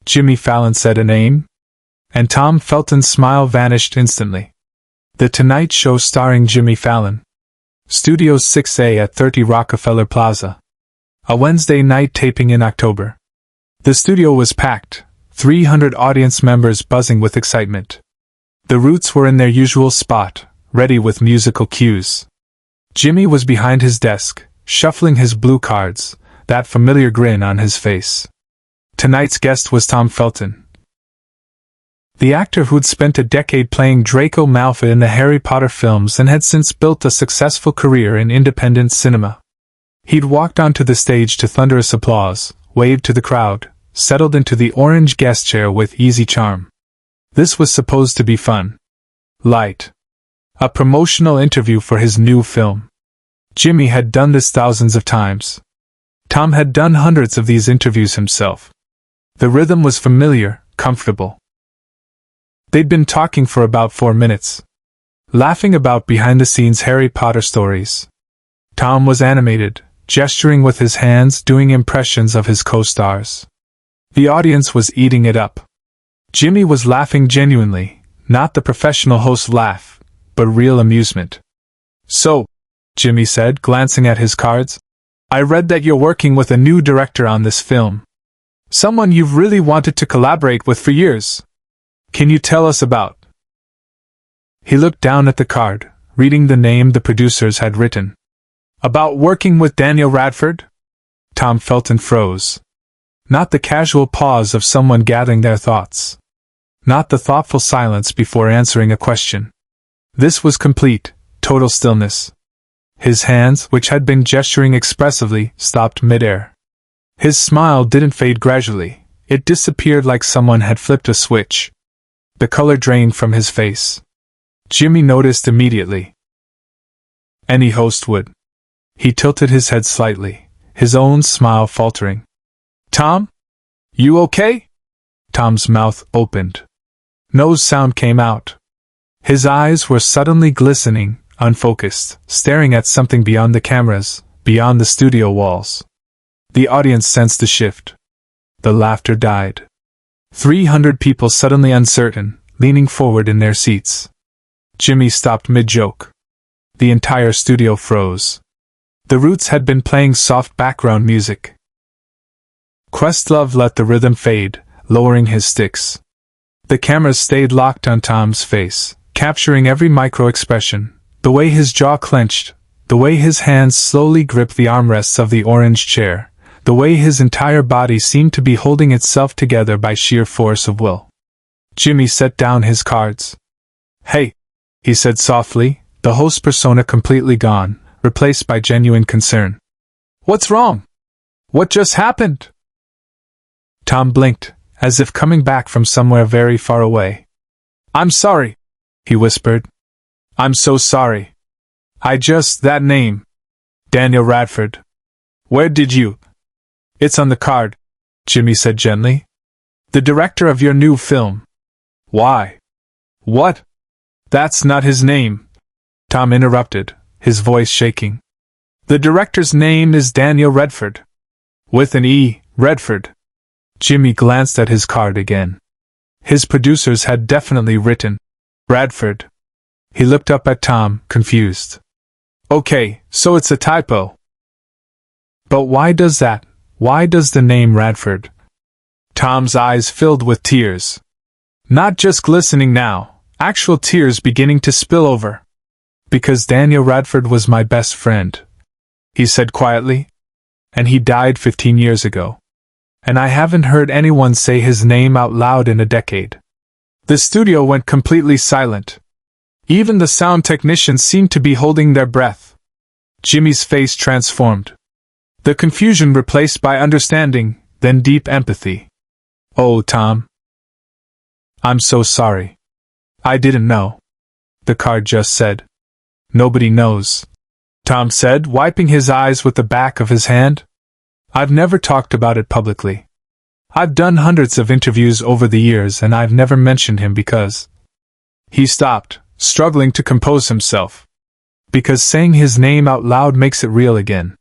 Jimmy Fallon said a name, and Tom Felton's smile vanished instantly. The Tonight Show starring Jimmy Fallon. Studios 6A at 30 Rockefeller Plaza. A Wednesday night taping in October. The studio was packed, 300 audience members buzzing with excitement. The Roots were in their usual spot, ready with musical cues. Jimmy was behind his desk, shuffling his blue cards, that familiar grin on his face. Tonight's guest was Tom Felton, the actor who'd spent a decade playing Draco Malfoy in the Harry Potter films and had since built a successful career in independent cinema. He'd walked onto the stage to thunderous applause, waved to the crowd, settled into the orange guest chair with easy charm. This was supposed to be fun. Light. A promotional interview for his new film. Jimmy had done this thousands of times. Tom had done hundreds of these interviews himself. The rhythm was familiar, comfortable. They'd been talking for about 4 minutes, laughing about behind-the-scenes Harry Potter stories. Tom was animated, gesturing with his hands, doing impressions of his co-stars. The audience was eating it up. Jimmy was laughing genuinely, not the professional host laugh, but real amusement. "So," Jimmy said, glancing at his cards, "I read that you're working with a new director on this film. Someone you've really wanted to collaborate with for years. Can you tell us about?" He looked down at the card, reading the name the producers had written. "About working with Daniel Radford?" Tom Felton froze. Not the casual pause of someone gathering their thoughts. Not the thoughtful silence before answering a question. This was complete, total stillness. His hands, which had been gesturing expressively, stopped midair. His smile didn't fade gradually, it disappeared like someone had flipped a switch. The color drained from his face. Jimmy noticed immediately. Any host would. He tilted his head slightly, his own smile faltering. "Tom? You okay?" Tom's mouth opened. No sound came out. His eyes were suddenly glistening, unfocused, staring at something beyond the cameras, beyond the studio walls. The audience sensed a shift. The laughter died. 300 people suddenly uncertain, leaning forward in their seats. Jimmy stopped mid-joke. The entire studio froze. The Roots had been playing soft background music. Questlove let the rhythm fade, lowering his sticks. The cameras stayed locked on Tom's face, capturing every micro-expression, the way his jaw clenched, the way his hands slowly gripped the armrests of the orange chair, the way his entire body seemed to be holding itself together by sheer force of will. Jimmy set down his cards. "Hey," he said softly, the host persona completely gone, replaced by genuine concern. "What's wrong? What just happened?" Tom blinked, as if coming back from somewhere very far away. "I'm sorry," he whispered. "I'm so sorry. That name. Daniel Radford. Where did you—" "It's on the card," Jimmy said gently. "The director of your new film." "Why? What? That's not his name," Tom interrupted, his voice shaking. "The director's name is Daniel Radford. With an E, Redford." Jimmy glanced at his card again. His producers had definitely written Radford. He looked up at Tom, confused. "Okay, so it's a typo. But why does that? Why does the name Radford?" Tom's eyes filled with tears. Not just glistening now, actual tears beginning to spill over. "Because Daniel Radford was my best friend," he said quietly. "And he died 15 years ago. And I haven't heard anyone say his name out loud in a decade." The studio went completely silent. Even the sound technicians seemed to be holding their breath. Jimmy's face transformed. The confusion replaced by understanding, then deep empathy. "Oh, Tom. I'm so sorry. I didn't know." The card just said. "Nobody knows," Tom said, wiping his eyes with the back of his hand. "I've never talked about it publicly. I've done hundreds of interviews over the years and I've never mentioned him because—" He stopped, struggling to compose himself. "Because saying his name out loud makes it real again.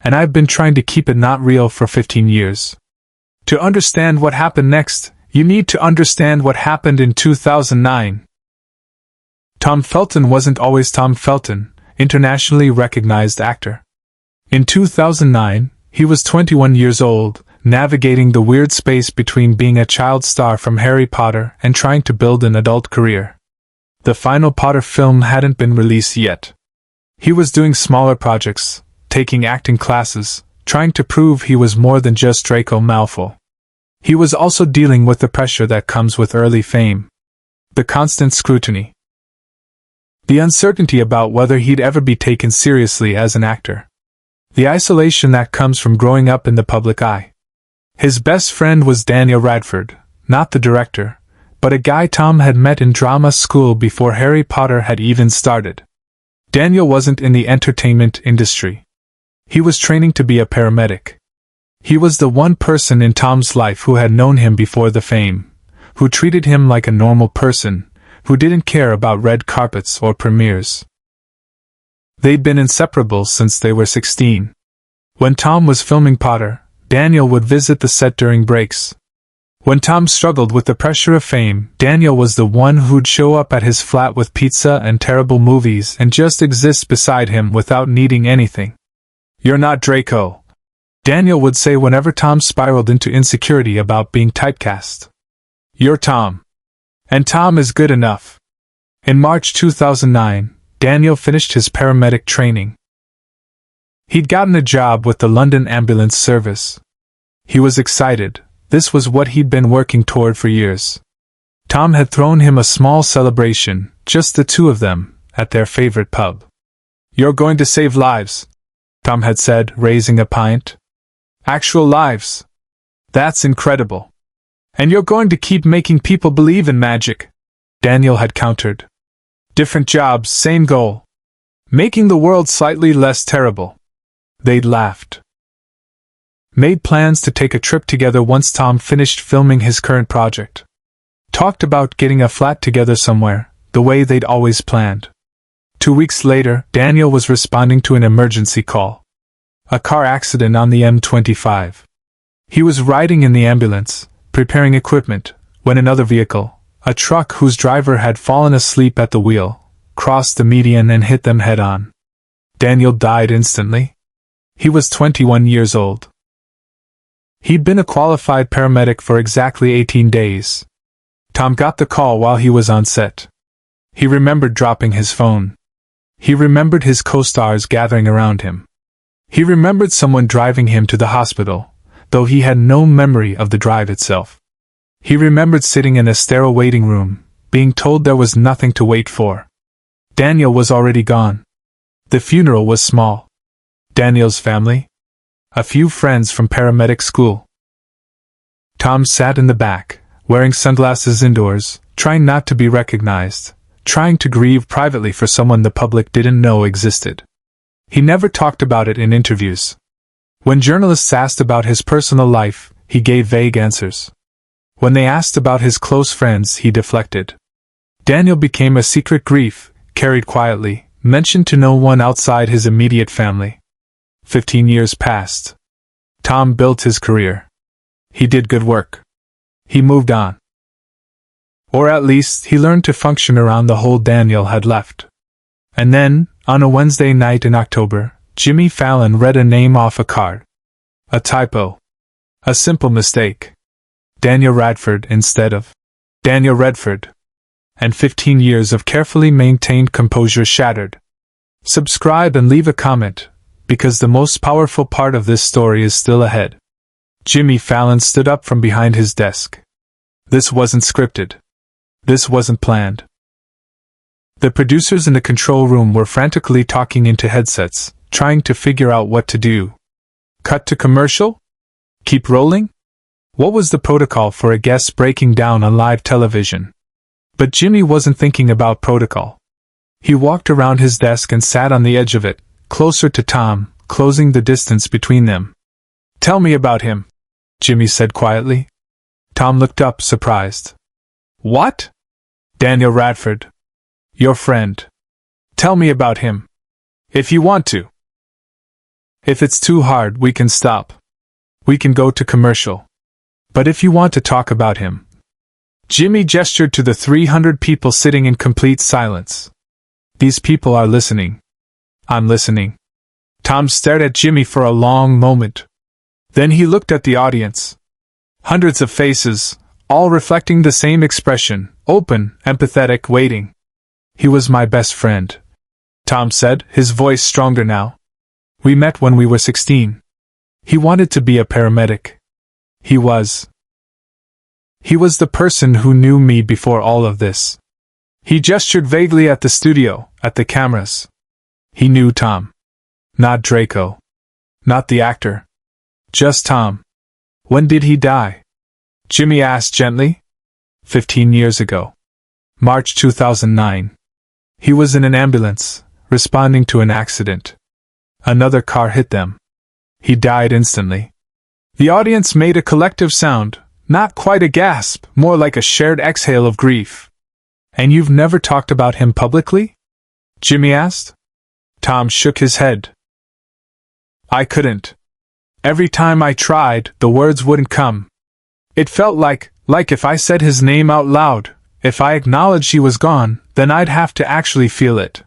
And I've been trying to keep it not real for 15 years. To understand what happened next, you need to understand what happened in 2009. Tom Felton wasn't always Tom Felton, internationally recognized actor. In 2009, he was 21 years old, navigating the weird space between being a child star from Harry Potter and trying to build an adult career. The final Potter film hadn't been released yet. He was doing smaller projects, taking acting classes, trying to prove he was more than just Draco Malfoy. He was also dealing with the pressure that comes with early fame. The constant scrutiny. The uncertainty about whether he'd ever be taken seriously as an actor. The isolation that comes from growing up in the public eye. His best friend was Daniel Radford, not the director, but a guy Tom had met in drama school before Harry Potter had even started. Daniel wasn't in the entertainment industry. He was training to be a paramedic. He was the one person in Tom's life who had known him before the fame, who treated him like a normal person, who didn't care about red carpets or premieres. They'd been inseparable since they were 16. When Tom was filming Potter, Daniel would visit the set during breaks. When Tom struggled with the pressure of fame, Daniel was the one who'd show up at his flat with pizza and terrible movies and just exist beside him without needing anything. "You're not Draco," Daniel would say whenever Tom spiraled into insecurity about being typecast. "You're Tom. And Tom is good enough." In March 2009, Daniel finished his paramedic training. He'd gotten a job with the London Ambulance Service. He was excited. This was what he'd been working toward for years. Tom had thrown him a small celebration, just the two of them, at their favorite pub. "You're going to save lives," Tom had said, raising a pint. "Actual lives. That's incredible. And you're going to keep making people believe in magic," Daniel had countered. "Different jobs, same goal. Making the world slightly less terrible." They'd laughed. Made plans to take a trip together once Tom finished filming his current project. Talked about getting a flat together somewhere, the way they'd always planned. 2 weeks later, Daniel was responding to an emergency call. A car accident on the M25. He was riding in the ambulance, preparing equipment, when another vehicle, a truck whose driver had fallen asleep at the wheel, crossed the median and hit them head-on. Daniel died instantly. He was 21 years old. He'd been a qualified paramedic for exactly 18 days. Tom got the call while he was on set. He remembered dropping his phone. He remembered his co-stars gathering around him. He remembered someone driving him to the hospital, though he had no memory of the drive itself. He remembered sitting in a sterile waiting room, being told there was nothing to wait for. Daniel was already gone. The funeral was small. Daniel's family? A few friends from paramedic school. Tom sat in the back, wearing sunglasses indoors, trying not to be recognized, trying to grieve privately for someone the public didn't know existed. He never talked about it in interviews. When journalists asked about his personal life, he gave vague answers. When they asked about his close friends, he deflected. Daniel became a secret grief, carried quietly, mentioned to no one outside his immediate family. 15 years passed. Tom built his career. He did good work. He moved on. Or at least, he learned to function around the hole Daniel had left. And then, on a Wednesday night in October, Jimmy Fallon read a name off a card. A typo. A simple mistake. Daniel Radford instead of Daniel Redford. And 15 years of carefully maintained composure shattered. Subscribe and leave a comment, because the most powerful part of this story is still ahead. Jimmy Fallon stood up from behind his desk. This wasn't scripted. This wasn't planned. The producers in the control room were frantically talking into headsets, trying to figure out what to do. Cut to commercial? Keep rolling? What was the protocol for a guest breaking down on live television? But Jimmy wasn't thinking about protocol. He walked around his desk and sat on the edge of it, closer to Tom, closing the distance between them. "Tell me about him," Jimmy said quietly. Tom looked up, surprised. "What?" "Daniel Radford. Your friend. Tell me about him. If you want to. If it's too hard, we can stop. We can go to commercial." But if you want to talk about him. Jimmy gestured to the 300 people sitting in complete silence. These people are listening. I'm listening. Tom stared at Jimmy for a long moment. Then he looked at the audience. Hundreds of faces, all reflecting the same expression, open, empathetic, waiting. He was my best friend, Tom said, his voice stronger now. We met when we were 16. He wanted to be a paramedic. He was the person who knew me before all of this. He gestured vaguely at the studio, at the cameras. He knew Tom. Not Draco. Not the actor. Just Tom. When did he die? Jimmy asked gently. 15 years ago. March 2009. He was in an ambulance, responding to an accident. Another car hit them. He died instantly. The audience made a collective sound, not quite a gasp, more like a shared exhale of grief. And you've never talked about him publicly? Jimmy asked. Tom shook his head. I couldn't. Every time I tried, the words wouldn't come. It felt like if I said his name out loud, if I acknowledged he was gone, then I'd have to actually feel it.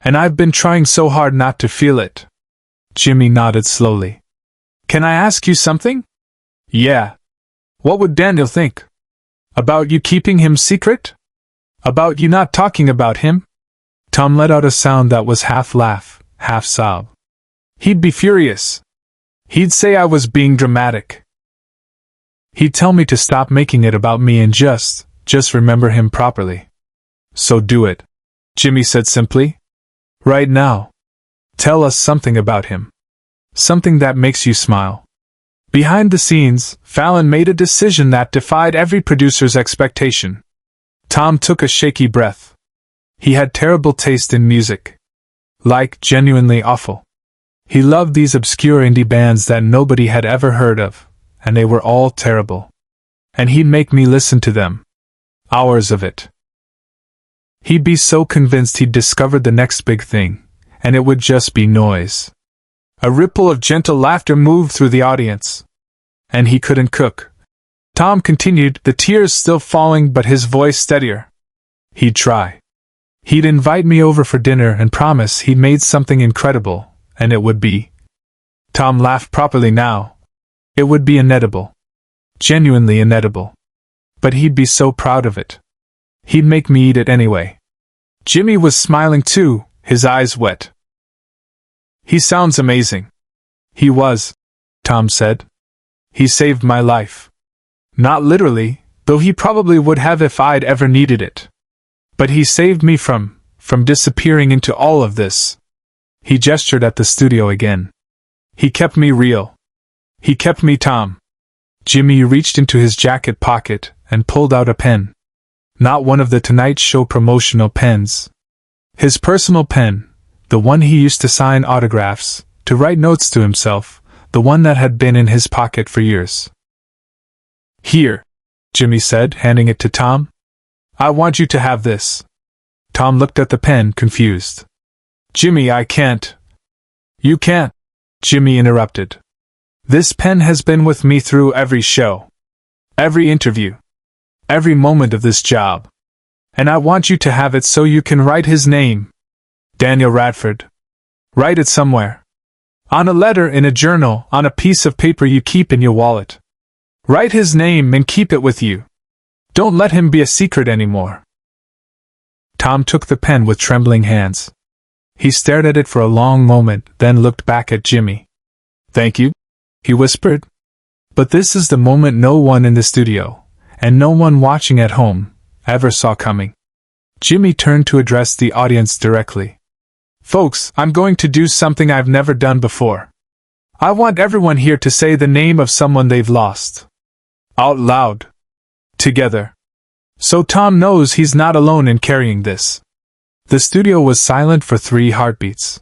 And I've been trying so hard not to feel it. Jimmy nodded slowly. Can I ask you something? Yeah. What would Daniel think? About you keeping him secret? About you not talking about him? Tom let out a sound that was half laugh, half sob. He'd be furious. He'd say I was being dramatic. He'd tell me to stop making it about me and just remember him properly. So do it, Jimmy said simply. Right now. Tell us something about him. Something that makes you smile. Behind the scenes, Fallon made a decision that defied every producer's expectation. Tom took a shaky breath. He had terrible taste in music. Like, genuinely awful. He loved these obscure indie bands that nobody had ever heard of, and they were all terrible. And he'd make me listen to them. Hours of it. He'd be so convinced he'd discovered the next big thing, and it would just be noise. A ripple of gentle laughter moved through the audience. And he couldn't cook. Tom continued, the tears still falling but his voice steadier. He'd try. He'd invite me over for dinner and promise he'd made something incredible, and it would be. Tom laughed properly now. It would be inedible. Genuinely inedible. But he'd be so proud of it. He'd make me eat it anyway. Jimmy was smiling too, his eyes wet. He sounds amazing. He was, Tom said. He saved my life. Not literally, though he probably would have if I'd ever needed it. But he saved me from disappearing into all of this. He gestured at the studio again. He kept me real. He kept me Tom. Jimmy reached into his jacket pocket and pulled out a pen. Not one of the Tonight Show promotional pens. His personal pen, the one he used to sign autographs, to write notes to himself, the one that had been in his pocket for years. Here, Jimmy said, handing it to Tom. I want you to have this. Tom looked at the pen, confused. Jimmy, I can't. You can't, Jimmy interrupted. This pen has been with me through every show. Every interview. Every moment of this job. And I want you to have it so you can write his name. Daniel Radford. Write it somewhere. On a letter, in a journal, on a piece of paper you keep in your wallet. Write his name and keep it with you. Don't let him be a secret anymore. Tom took the pen with trembling hands. He stared at it for a long moment, then looked back at Jimmy. Thank you, he whispered. But this is the moment no one in the studio, and no one watching at home, ever saw coming. Jimmy turned to address the audience directly. Folks, I'm going to do something I've never done before. I want everyone here to say the name of someone they've lost. Out loud. Together. So Tom knows he's not alone in carrying this. The studio was silent for 3 heartbeats.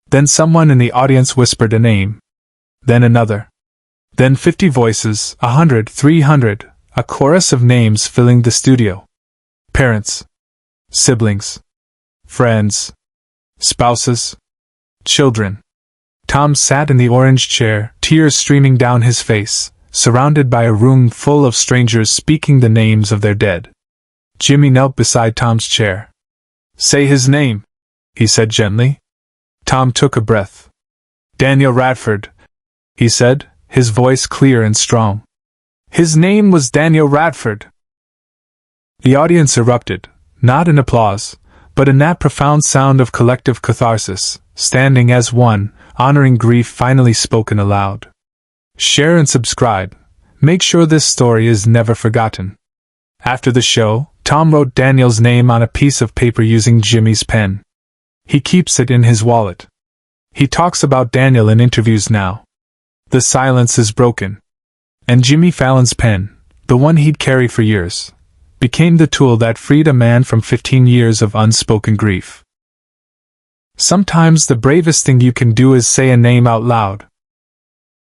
Then someone in the audience whispered a name. Then another. Then 50 voices, 100, 300, a chorus of names filling the studio. Parents. Siblings. Friends. Spouses. Children. Tom sat in the orange chair, tears streaming down his face, surrounded by a room full of strangers speaking the names of their dead. Jimmy knelt beside Tom's chair. "Say his name," he said gently. Tom took a breath. "Daniel Radford," he said, his voice clear and strong. "His name was Daniel Radford." The audience erupted, not in applause, but in that profound sound of collective catharsis, standing as one, honoring grief finally spoken aloud. Share and subscribe. Make sure this story is never forgotten. After the show, Tom wrote Daniel's name on a piece of paper using Jimmy's pen. He keeps it in his wallet. He talks about Daniel in interviews now. The silence is broken. And Jimmy Fallon's pen, the one he'd carried for years, became the tool that freed a man from 15 years of unspoken grief. Sometimes the bravest thing you can do is say a name out loud,